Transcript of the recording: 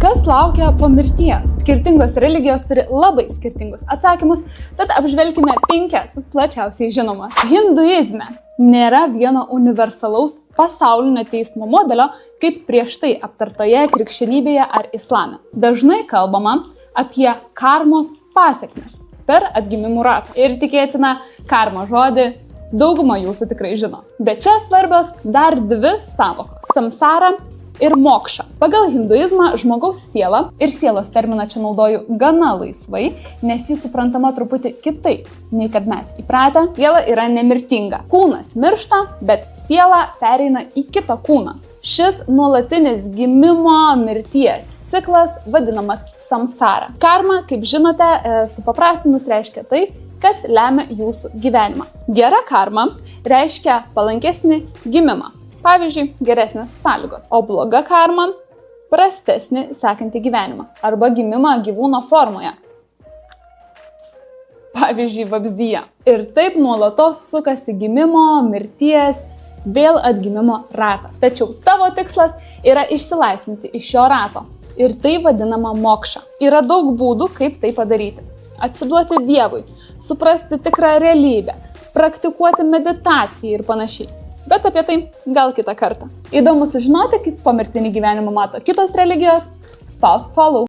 Kas laukia po mirties? Skirtingos religijos turi labai skirtingus atsakymus, tad apžvelkime 5 plačiausiai žinomas. Hinduizme nėra vieno universalaus pasaulinio teismo modelio, kaip prieš tai aptartoje krikščionybėje ar islame. Dažnai kalbama apie karmos pasekmes per atgimimų ratą. Ir tikėtina, karma žodį dauguma jūsų tikrai žino. Bet čia svarbios dar 2 sąvokos – samsara ir mokša. Pagal hinduizmą žmogaus siela, ir sielos terminą čia naudoju gana laisvai, nes jį suprantama truputį kitaip, nei kad mes įpratę. Siela yra nemirtinga. Kūnas miršta, bet siela pereina į kitą kūną. Šis nuolatinis gimimo mirties ciklas vadinamas samsara. Karma, kaip žinote, supaprastinus reiškia tai, kas lemia jūsų gyvenimą. Gera karma reiškia palankesnį gimimą. Pavyzdžiui, geresnės sąlygos, o bloga karma – prastesnį sekantį gyvenimą arba gimimą gyvūno formoje. Pavyzdžiui, vabzdyje. Ir taip nuolatos sukasi gimimo, mirties, vėl atgimimo ratas. Tačiau tavo tikslas yra išsilaisvinti iš šio rato. Ir tai vadinama mokša. Yra daug būdų, kaip tai padaryti. Atsiduoti Dievui, suprasti tikrą realybę, praktikuoti meditaciją ir panašiai. Bet apie tai gal kitą kartą. Įdomu sužinoti, kaip pomirtinį gyvenimą mato kitos religijos. Spausk follow.